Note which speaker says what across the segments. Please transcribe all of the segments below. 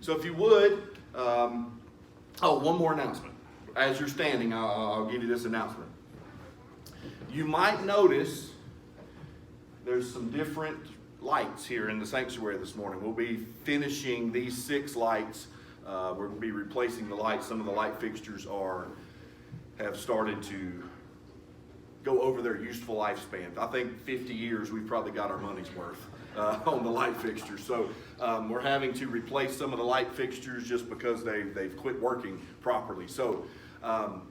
Speaker 1: So if you would, one more announcement. As you're standing, I'll give you this announcement. You might notice there's some different lights here in the sanctuary this morning. We'll be finishing these 6 lights. We're going to be replacing the lights. Some of the light fixtures have started to go over their useful lifespan. I think 50 years we've probably got our money's worth on the light fixtures. So we're having to replace some of the light fixtures just because they've quit working properly. So,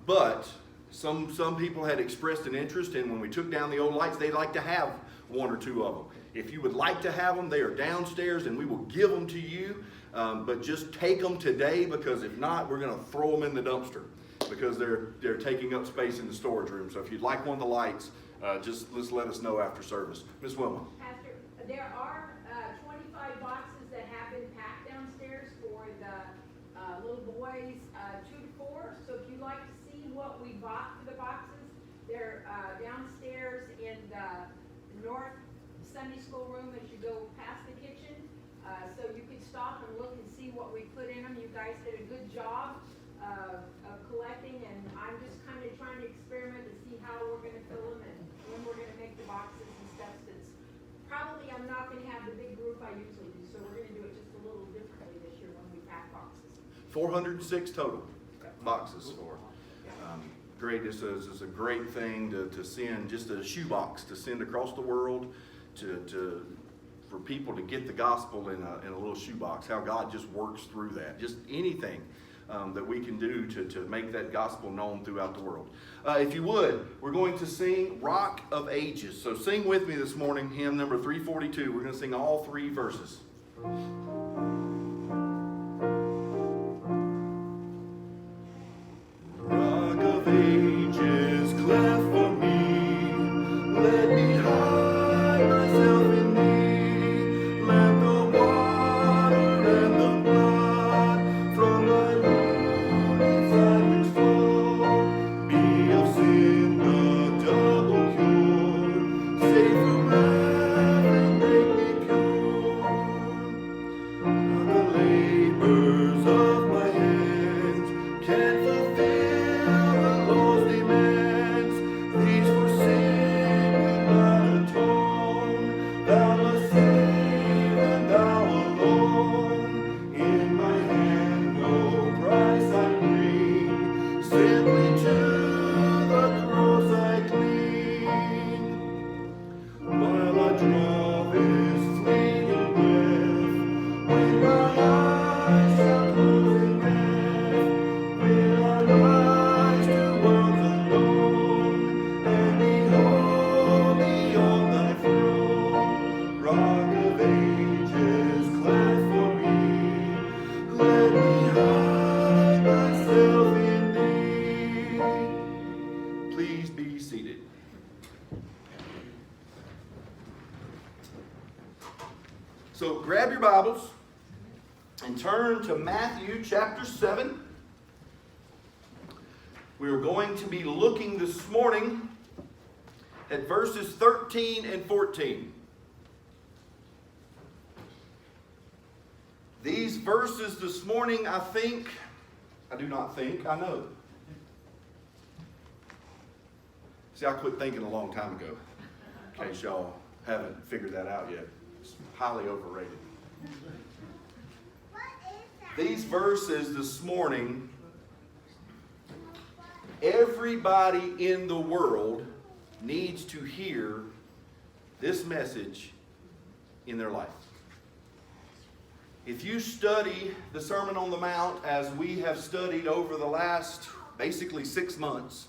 Speaker 1: but some people had expressed an interest in, when we took down the old lights, they'd like to have 1 or 2 of them. If you would like to have them, they are downstairs and we will give them to you. But just take them today, because if not, we're going to throw them in the dumpster because they're taking up space in the storage room. So if you'd like one of the lights, just let us know after service. Ms. Wilma.
Speaker 2: Pastor, there are 25 boxes that have been packed downstairs for the little boys 2 to 4. So if you'd like to see what we bought for the boxes, they're downstairs in the north Sunday school room as you go past the kitchen. So you can stop and look and see what we put in them. You guys did a good job of collecting, and I'm just kind of trying to experiment to see how we're going to fill them and when we're going to make the boxes and stuff. Since probably I'm not going to have the big group I usually do, so we're going to do it just a little differently this year when we pack boxes.
Speaker 1: 406 total boxes for. Great. This is a great thing to send, just a shoebox to send across the world for people to get the gospel in a little shoebox. How God just works through that. Just anything that we can do to make that gospel known throughout the world. If you would, we're going to sing Rock of Ages. So sing with me this morning, hymn number 342. We're going to sing all 3 verses. Rock of Ages, cleft for me, let me hide myself in thee. Let the water and the blood from thy wounded side which flow be of sin the double cure. Save from wrath and make me pure. Not the labors of my hands can fulfill the law's demands. These for sin could not atone. Thou must save, and thou alone. In my hand no price I bring, simply to the cross I cling. While I draw this fleeting breath, when my eyes shall close in death, will I rise to worlds alone, and behold thee on thy throne. Rock of ages, cleft for me, let me hide myself in thee. Please be seated. So grab your Bibles and turn to Matthew chapter 7. We're going to be looking this morning at verses 13 and 14. These verses this morning, I know. See, I quit thinking a long time ago, in case y'all haven't figured that out yet. It's highly overrated. These verses this morning, everybody in the world needs to hear this message in their life. If you study the Sermon on the Mount as we have studied over the last basically 6 months,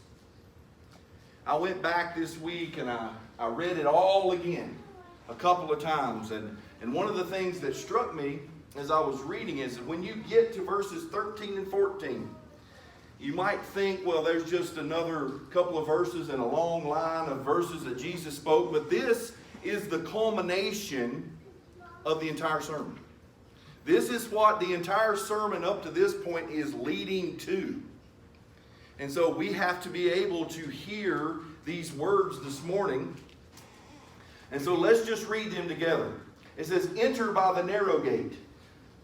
Speaker 1: I went back this week and I read it all again a couple of times. And one of the things that struck me as I was reading is that when you get to verses 13 and 14, you might think, well, there's just another couple of verses in a long line of verses that Jesus spoke, but this is the culmination of the entire sermon. This is what the entire sermon up to this point is leading to. And so we have to be able to hear these words this morning. And so let's just read them together. It says, "Enter by the narrow gate.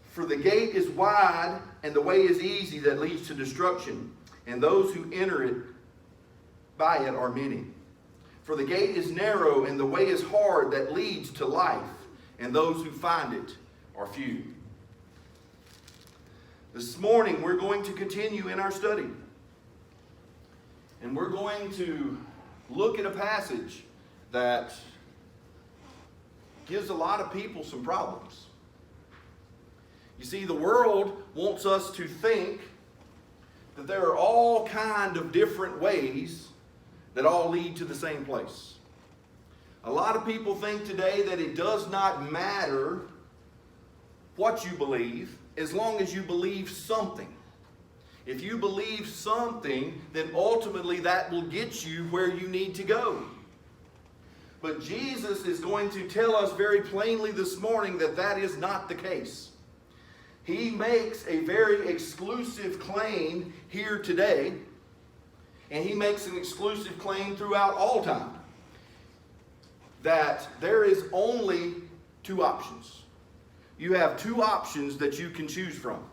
Speaker 1: For the gate is wide and the way is easy that leads to destruction, and those who enter it by it are many. For the gate is narrow and the way is hard that leads to life, and those who find it are few. This morning we're going to continue in our study. And we're going to look at a passage that gives a lot of people some problems. You see, the world wants us to think that there are all kind of different ways that all lead to the same place. A lot of people think today that it does not matter what you believe as long as you believe something. If you believe something, then ultimately that will get you where you need to go. But Jesus is going to tell us very plainly this morning that that is not the case. He makes a very exclusive claim here today, and he makes an exclusive claim throughout all time, that there is only two options. You have two options that you can choose from.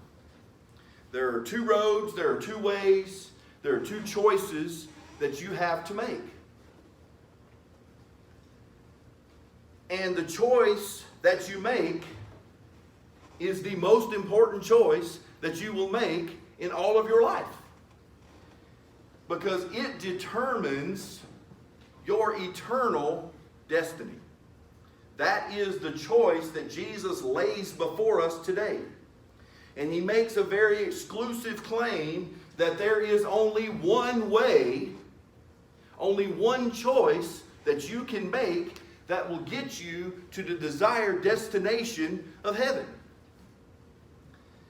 Speaker 1: There are two roads, there are two ways, there are two choices that you have to make. And the choice that you make is the most important choice that you will make in all of your life. Because it determines your eternal destiny. That is the choice that Jesus lays before us today. And he makes a very exclusive claim that there is only one way, only one choice that you can make that will get you to the desired destination of heaven.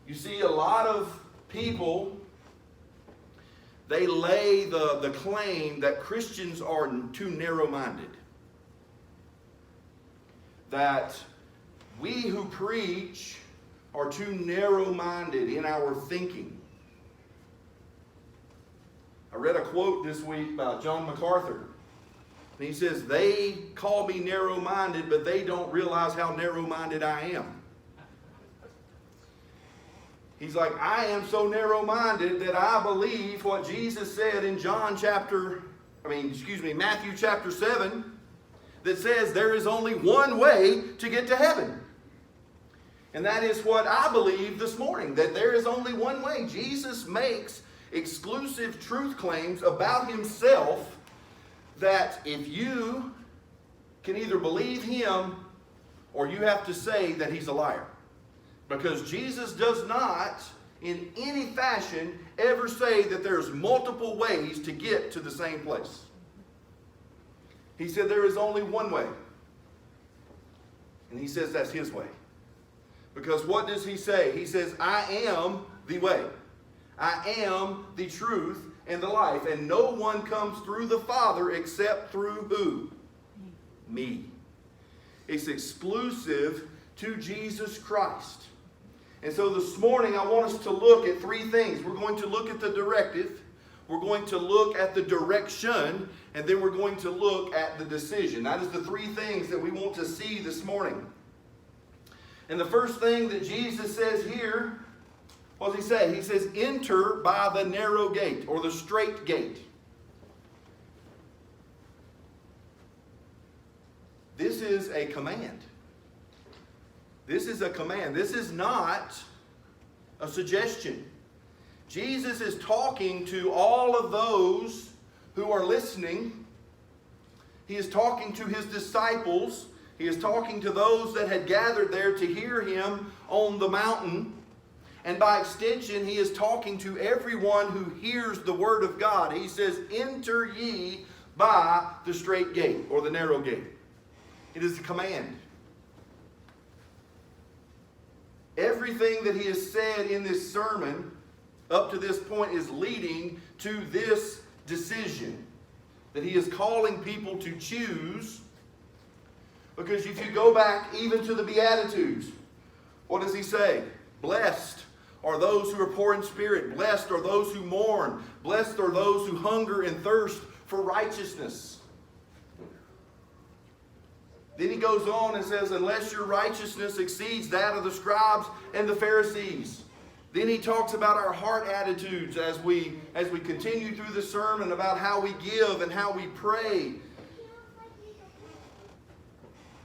Speaker 1: You see, a lot of people, they lay the claim that Christians are too narrow-minded. That we who preach are too narrow-minded in our thinking. I read a quote this week by John MacArthur. And he says, they call me narrow-minded, but they don't realize how narrow-minded I am. He's like, I am so narrow-minded that I believe what Jesus said in Matthew chapter 7, that says there is only one way to get to heaven. And that is what I believe this morning, that there is only one way. Jesus makes exclusive truth claims about himself that if you can either believe him or you have to say that he's a liar. Because Jesus does not, in any fashion, ever say that there's multiple ways to get to the same place. He said there is only one way. And he says that's his way. Because what does he say? He says, I am the way. I am the truth and the life. And no one comes through the Father except through who? Me. It's exclusive to Jesus Christ. And so this morning I want us to look at three things. We're going to look at the directive. We're going to look at the direction. And then we're going to look at the decision. That is the three things that we want to see this morning. And the first thing that Jesus says here, what does he say? He says, enter by the narrow gate or the straight gate. This is a command. This is a command. This is not a suggestion. Jesus is talking to all of those who are listening. He is talking to his disciples. He is talking to those that had gathered there to hear him on the mountain. And by extension, he is talking to everyone who hears the word of God. He says, enter ye by the straight gate or the narrow gate. It is a command. Everything that he has said in this sermon up to this point is leading to this decision that he is calling people to choose. Because if you go back even to the Beatitudes, what does he say? Blessed are those who are poor in spirit. Blessed are those who mourn. Blessed are those who hunger and thirst for righteousness. Then he goes on and says, unless your righteousness exceeds that of the scribes and the Pharisees. Then he talks about our heart attitudes as we continue through the sermon, about how we give and how we pray.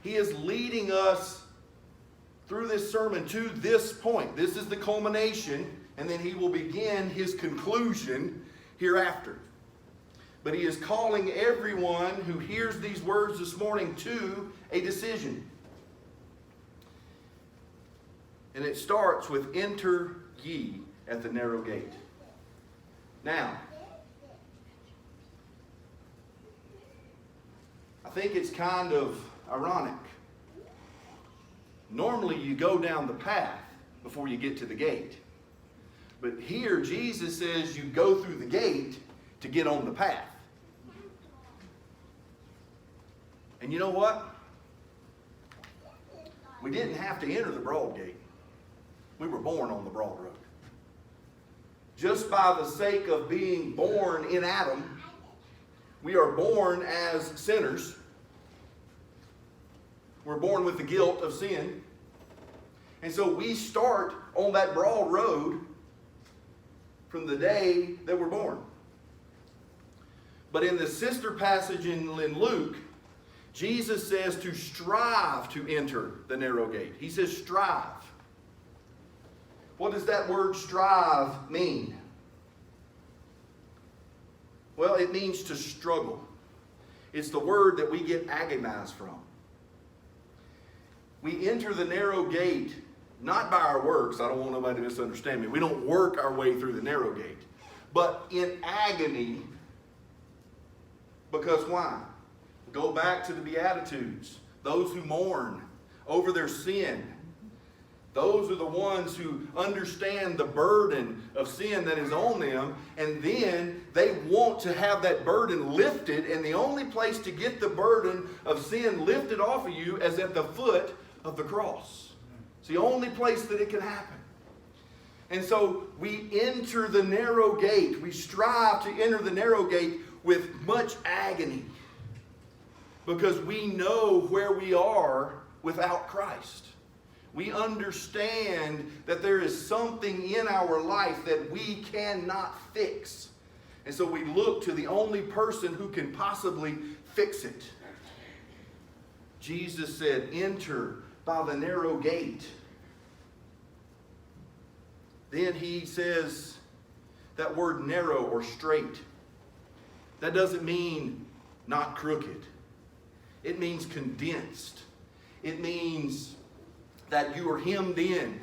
Speaker 1: He is leading us through this sermon to this point. This is the culmination, and then he will begin his conclusion hereafter. But he is calling everyone who hears these words this morning to a decision. And it starts with, enter ye at the narrow gate. Now, I think it's kind of ironic. Normally you go down the path before you get to the gate. But here Jesus says you go through the gate to get on the path. And you know what? We didn't have to enter the broad gate. We were born on the broad road. Just by the sake of being born in Adam, we are born as sinners. We're born with the guilt of sin. And so we start on that broad road from the day that we're born. But in the sister passage in Luke, Jesus says to strive to enter the narrow gate. He says strive. What does that word strive mean? Well, it means to struggle. It's the word that we get agonize from. We enter the narrow gate not by our works. I don't want nobody to misunderstand me. We don't work our way through the narrow gate. But in agony, because why? Go back to the Beatitudes. Those who mourn over their sin. Those are the ones who understand the burden of sin that is on them, and then they want to have that burden lifted, and the only place to get the burden of sin lifted off of you is at the foot of the cross. It's the only place that it can happen. And so we enter the narrow gate. We strive to enter the narrow gate with much agony, because we know where we are without Christ. We understand that there is something in our life that we cannot fix. And so we look to the only person who can possibly fix it. Jesus said, enter by the narrow gate. Then he says that word narrow or straight. That doesn't mean not crooked. It means condensed. It means that you are hemmed in,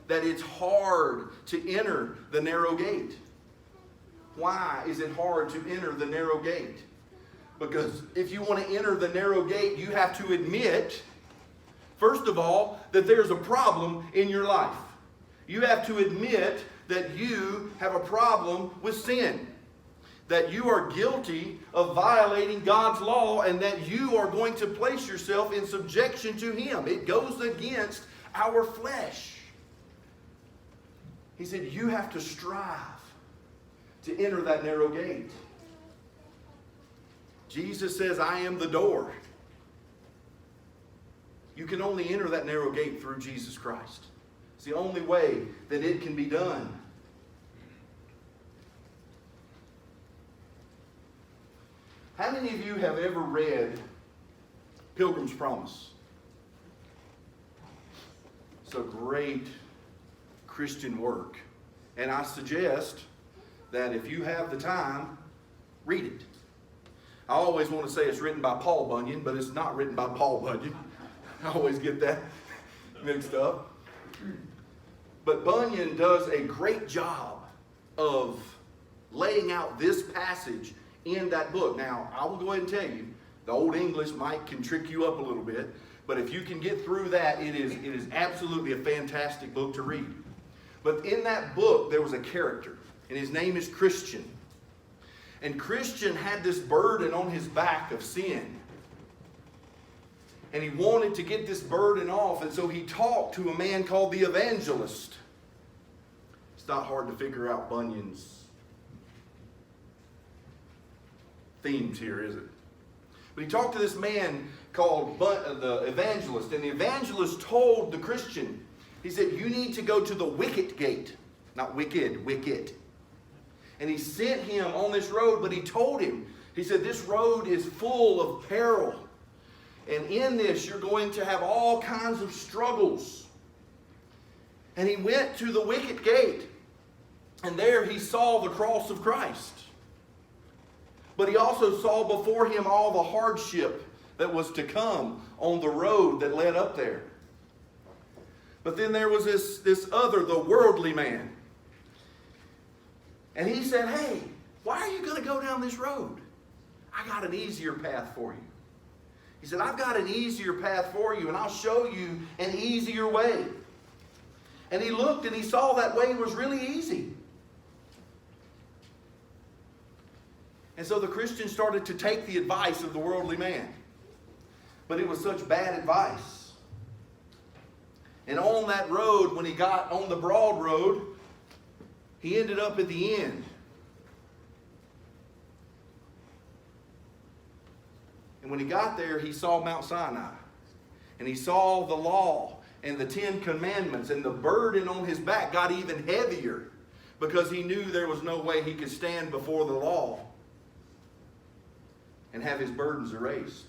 Speaker 1: that it's hard to enter the narrow gate. Why is it hard to enter the narrow gate? Because if you want to enter the narrow gate, you have to admit, first of all, that there's a problem in your life. You have to admit that you have a problem with sin, that you are guilty of violating God's law, and that you are going to place yourself in subjection to Him. It goes against our flesh. He said you have to strive to enter that narrow gate. Jesus says, I am the door. You can only enter that narrow gate through Jesus Christ. It's the only way that it can be done. How many of you have ever read Pilgrim's Promise? It's a great Christian work. And I suggest that if you have the time, read it. I always want to say it's written by Paul Bunyan, but it's not written by Paul Bunyan. I always get that mixed up. But Bunyan does a great job of laying out this passage in that book. Now, I will go ahead and tell you, the Old English can trick you up a little bit, but if you can get through that, it is absolutely a fantastic book to read. But in that book, there was a character, and his name is Christian. And Christian had this burden on his back of sin. And he wanted to get this burden off, and so he talked to a man called the evangelist. It's not hard to figure out Bunyan's themes here, is it? But he talked to this man called the evangelist. And the evangelist told the Christian, he said, you need to go to the wicket gate. Not wicked, wicket. And he sent him on this road, but he told him, he said, this road is full of peril. And in this, you're going to have all kinds of struggles. And he went to the wicket gate. And there he saw the cross of Christ. But he also saw before him all the hardship that was to come on the road that led up there. But then there was this other, the worldly man. And he said, hey, why are you going to go down this road? I got an easier path for you. He said, I've got an easier path for you, and I'll show you an easier way. And he looked and he saw that way was really easy. And so the Christian started to take the advice of the worldly man. But it was such bad advice. And on that road, when he got on the broad road, he ended up at the end. And when he got there, he saw Mount Sinai. And he saw the law and the 10 commandments. And the burden on his back got even heavier because he knew there was no way he could stand before the law and have his burdens erased.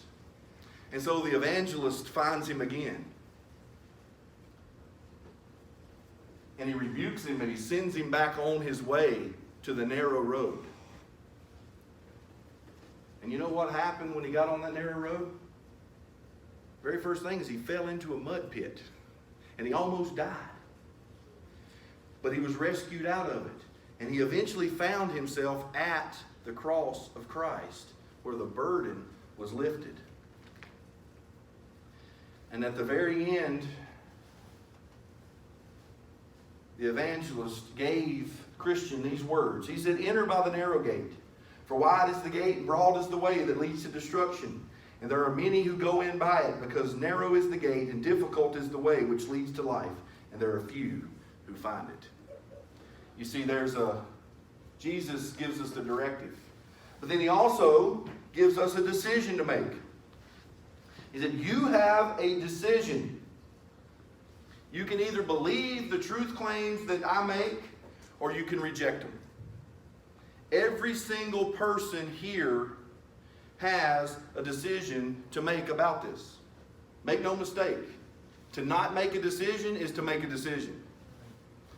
Speaker 1: And so the evangelist finds him again. And he rebukes him and he sends him back on his way to the narrow road. And you know what happened when he got on that narrow road? Very first thing is he fell into a mud pit. And he almost died. But he was rescued out of it. And he eventually found himself at the cross of Christ, where the burden was lifted. And at the very end, the evangelist gave Christian these words. He said, enter by the narrow gate. For wide is the gate and broad is the way that leads to destruction. And there are many who go in by it, because narrow is the gate and difficult is the way which leads to life. And there are few who find it. You see, Jesus gives us the directive. But then he also gives us a decision to make. He said, you have a decision. You can either believe the truth claims that I make, or you can reject them. Every single person here has a decision to make about this. Make no mistake. To not make a decision is to make a decision.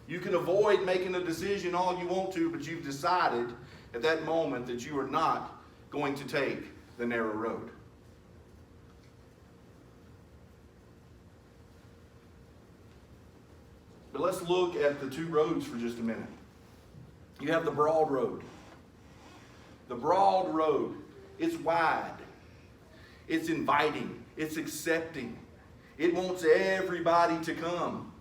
Speaker 1: You can avoid making a decision all you want to, but you've decided at that moment that you are not going to take the narrow road. But let's look at the two roads for just a minute. You have the broad road. The broad road, it's wide. It's inviting. It's accepting. It wants everybody to come.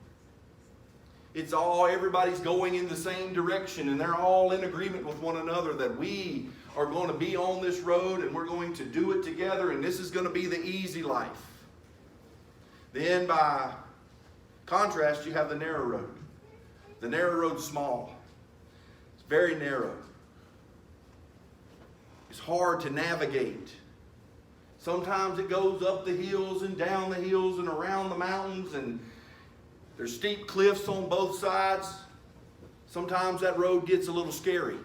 Speaker 1: Everybody's going in the same direction, and they're all in agreement with one another that we are going to be on this road and we're going to do it together, and this is going to be the easy life. Then by contrast, you have the narrow road. The narrow road's small. It's very narrow. It's hard to navigate. Sometimes it goes up the hills and down the hills and around the mountains, and there's steep cliffs on both sides. Sometimes that road gets a little scary.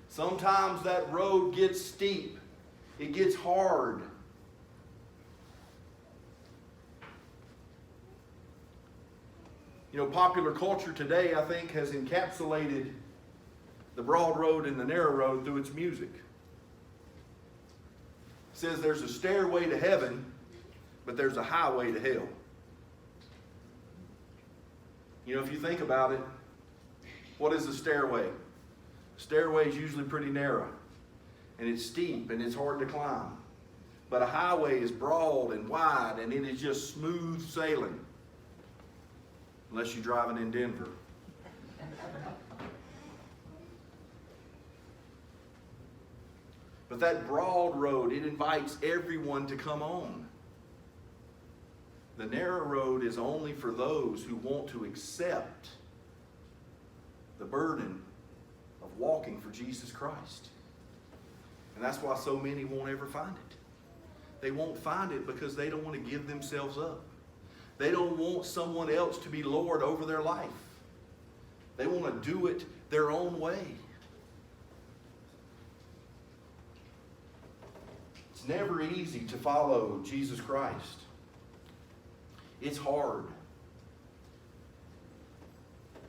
Speaker 1: Sometimes that road gets steep. It gets hard. You know, popular culture today, I think, has encapsulated the broad road and the narrow road through its music. It says there's a stairway to heaven, but there's a highway to hell. You know, if you think about it, what is a stairway? A stairway is usually pretty narrow, and it's steep, and it's hard to climb. But a highway is broad and wide, and it is just smooth sailing. Unless you're driving in Denver. But that broad road, it invites everyone to come on. The narrow road is only for those who want to accept the burden of walking for Jesus Christ. And that's why so many won't ever find it. They won't find it because they don't want to give themselves up. They don't want someone else to be Lord over their life. They want to do it their own way. It's never easy to follow Jesus Christ. It's hard.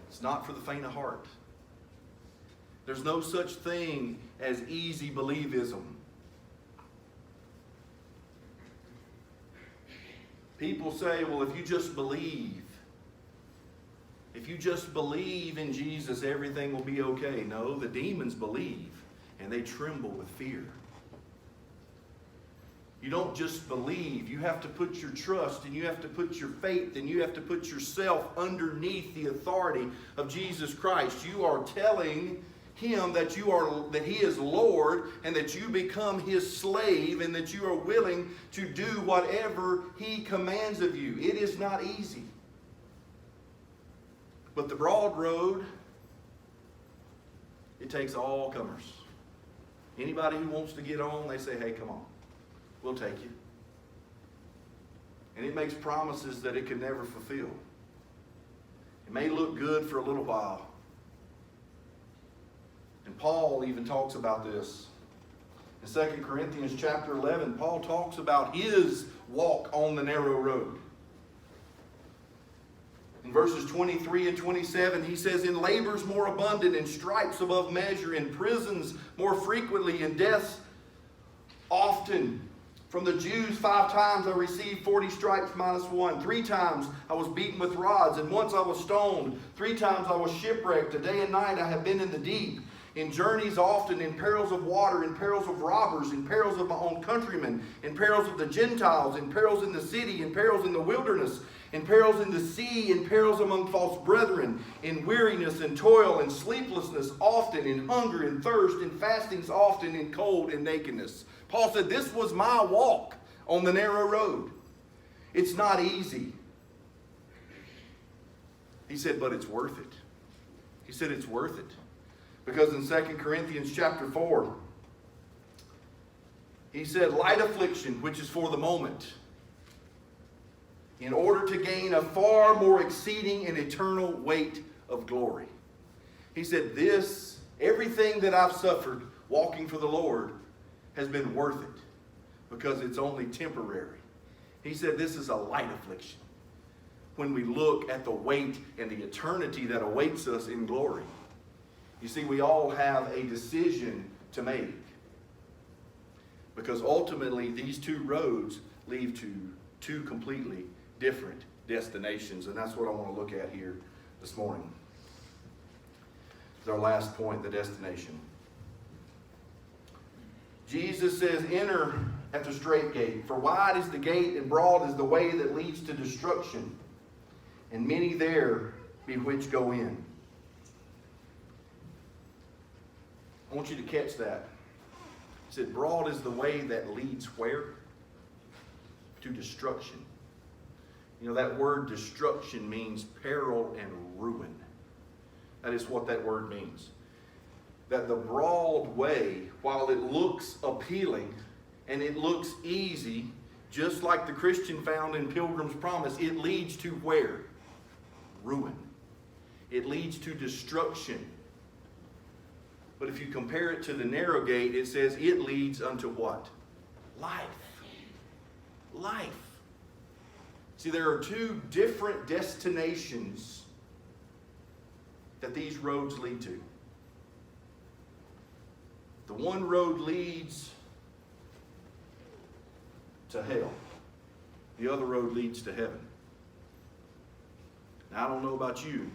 Speaker 1: It's not for the faint of heart. There's no such thing as easy believism. People say, well, if you just believe in Jesus, everything will be okay. No, the demons believe, and they tremble with fear. You don't just believe. You have to put your trust, and you have to put your faith, and you have to put yourself underneath the authority of Jesus Christ. You are telling Him that He is Lord, and that you become His slave, and that you are willing to do whatever He commands of you. It is not easy. But the broad road, it takes all comers. Anybody who wants to get on, they say, hey, come on. We'll take you. And it makes promises that it can never fulfill. It may look good for a little while. And Paul even talks about this. In 2 Corinthians chapter 11, Paul talks about his walk on the narrow road. In verses 23 and 27, he says, in labors more abundant, in stripes above measure, in prisons more frequently, in deaths often. From the Jews 5 times I received 40 stripes minus 1. 3 times I was beaten with rods, and once I was stoned. 3 times I was shipwrecked. A day and night I have been in the deep. In journeys often, in perils of water, in perils of robbers, in perils of my own countrymen, in perils of the Gentiles, in perils in the city, in perils in the wilderness, in perils in the sea, in perils among false brethren, in weariness and toil and sleeplessness often, in hunger and thirst, in fastings often, in cold and nakedness. Paul said, this was my walk on the narrow road. It's not easy. He said, but it's worth it. He said it's worth it. Because in 2 Corinthians chapter 4, he said, light affliction, which is for the moment, in order to gain a far more exceeding and eternal weight of glory. He said, everything that I've suffered walking for the Lord has been worth it, because it's only temporary. He said this is a light affliction when we look at the weight and the eternity that awaits us in glory. You see, we all have a decision to make, because ultimately these 2 roads lead to 2 completely different destinations, and that's what I want to look at here this morning. It's our last point, the destination. Jesus says, enter at the straight gate, for wide is the gate and broad is the way that leads to destruction, and many there be which go in. I want you to catch that. He said, broad is the way that leads where? To destruction. You know, that word destruction means peril and ruin. That is what that word means. That the broad way, while it looks appealing and it looks easy, just like the Christian found in Pilgrim's Promise, it leads to where? Ruin. It leads to destruction. But if you compare it to the narrow gate, it says it leads unto what? Life. Life. See, there are 2 different destinations that these roads lead to. The one road leads to hell. The other road leads to heaven. Now, I don't know about you,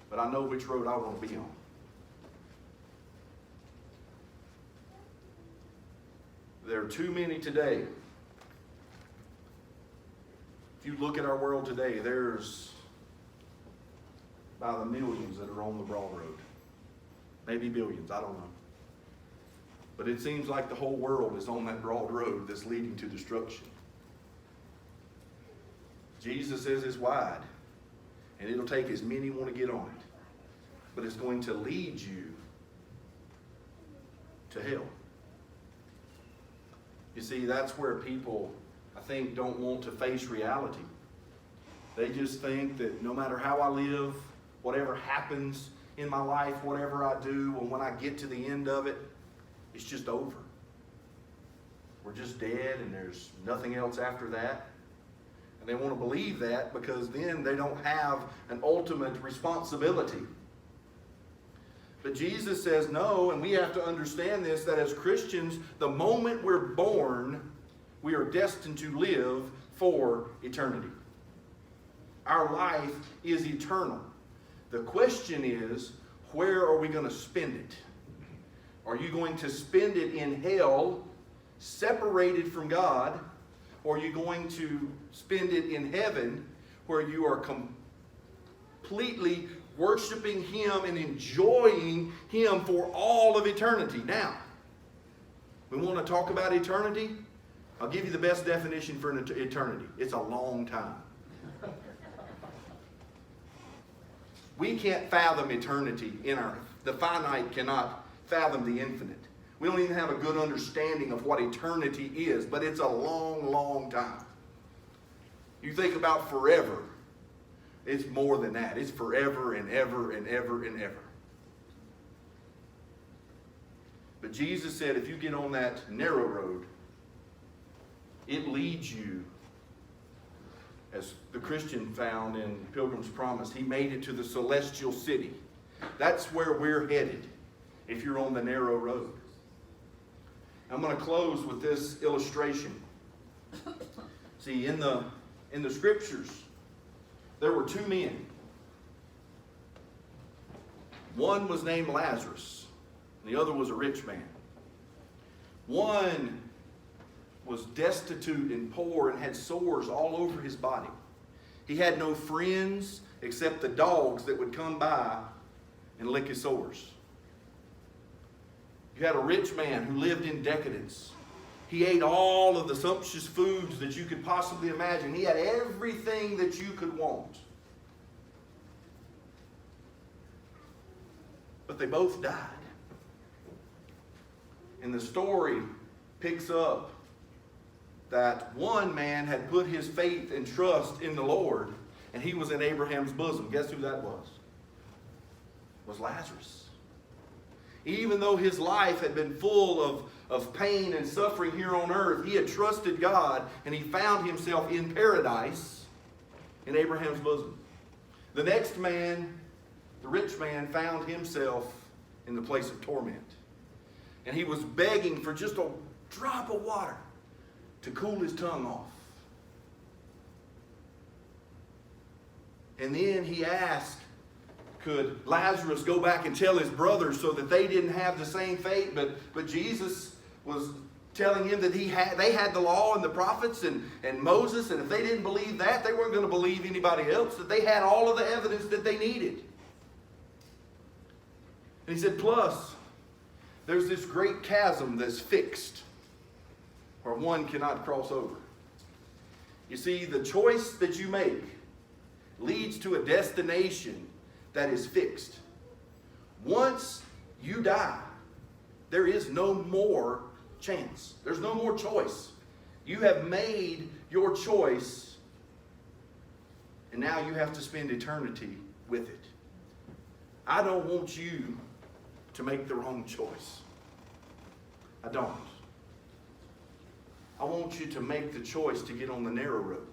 Speaker 1: but I know which road I want to be on. There are too many today. If you look at our world today, there's by the millions that are on the broad road. Maybe billions, I don't know. But it seems like the whole world is on that broad road that's leading to destruction. Jesus says it's wide, and it'll take as many want to get on it. But it's going to lead you to hell. You see, that's where people, I think, don't want to face reality. They just think that no matter how I live, whatever happens in my life, whatever I do, and when I get to the end of it, it's just over. We're just dead and there's nothing else after that. And they want to believe that because then they don't have an ultimate responsibility. But Jesus says no, and we have to understand this, that as Christians, the moment we're born, we are destined to live for eternity. Our life is eternal. The question is, where are we going to spend it? Are you going to spend it in hell, separated from God, or are you going to spend it in heaven, where you are completely worshiping Him and enjoying Him for all of eternity? Now, we want to talk about eternity. I'll give you the best definition for eternity. It's a long time. We can't fathom eternity in our, the finite cannot fathom the infinite. We don't even have a good understanding of what eternity is, but it's a long, long time. You think about forever, it's more than that. It's forever and ever and ever and ever. But Jesus said if you get on that narrow road, it leads you, as the Christian found in Pilgrim's Promise, he made it to the celestial city. That's where we're headed if you're on the narrow road. I'm going to close with this illustration. See, in the scriptures, there were two men. One was named Lazarus, and the other was a rich man. One was destitute and poor and had sores all over his body. He had no friends except the dogs that would come by and lick his sores. You had a rich man who lived in decadence. He ate all of the sumptuous foods that you could possibly imagine. He had everything that you could want. But they both died. And the story picks up that one man had put his faith and trust in the Lord, and he was in Abraham's bosom. Guess who that was? It was Lazarus. Even though his life had been full of pain and suffering here on earth, he had trusted God, and he found himself in paradise in Abraham's bosom. The next man, the rich man, found himself in the place of torment. And he was begging for just a drop of water to cool his tongue off. And then he asked, could Lazarus go back and tell his brothers so that they didn't have the same fate? But Jesus was telling him that they had the law and the prophets and Moses, and if they didn't believe that, they weren't going to believe anybody else, that they had all of the evidence that they needed. And he said, plus, there's this great chasm that's fixed, where one cannot cross over. You see, the choice that you make leads to a destination that is fixed. Once you die, there is no more chance. There's no more choice. You have made your choice, and now you have to spend eternity with it. I don't want you to make the wrong choice. I don't. I want you to make the choice to get on the narrow road.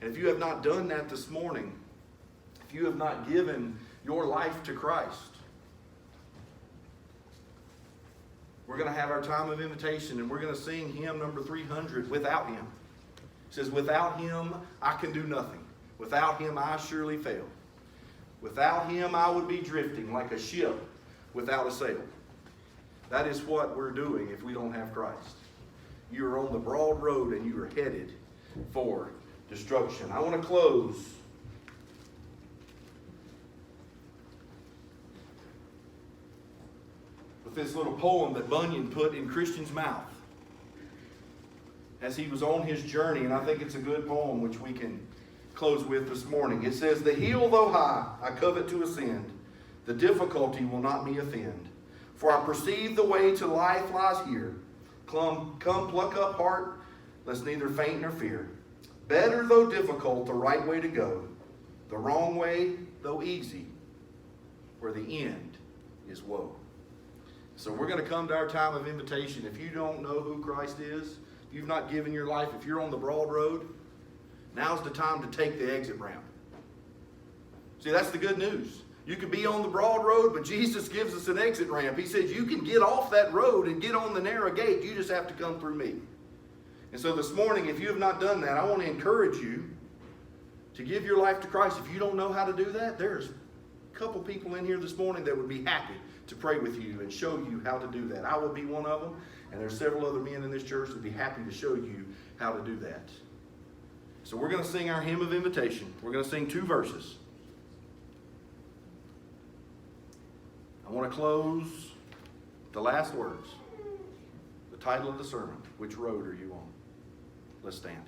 Speaker 1: And if you have not done that this morning, if you have not given your life to Christ, we're going to have our time of invitation, and we're going to sing hymn number 300, Without Him. It says, without Him I can do nothing. Without Him I surely fail. Without Him I would be drifting like a ship without a sail. That is what we're doing if we don't have Christ. You are on the broad road and you are headed for destruction. I want to close with this little poem that Bunyan put in Christian's mouth as he was on his journey, and I think it's a good poem which we can close with this morning. It says, the hill though high, I covet to ascend, the difficulty will not me offend. For I perceive the way to life lies here, Come pluck up heart, let's neither faint nor fear. Better though difficult, the right way to go. The wrong way, though easy, where the end is woe. So we're going to come to our time of invitation. If you don't know who Christ is, if you've not given your life, if you're on the broad road, now's the time to take the exit ramp. See, that's the good news. You could be on the broad road, but Jesus gives us an exit ramp. He says you can get off that road and get on the narrow gate. You just have to come through me. And so this morning, if you have not done that, I want to encourage you to give your life to Christ. If you don't know how to do that, there's a couple people in here this morning that would be happy to pray with you and show you how to do that. I will be one of them, and there's several other men in this church that would be happy to show you how to do that. So we're going to sing our hymn of invitation. We're going to sing 2 verses. I want to close the last words. The title of the sermon. Which road are you on? Let's stand.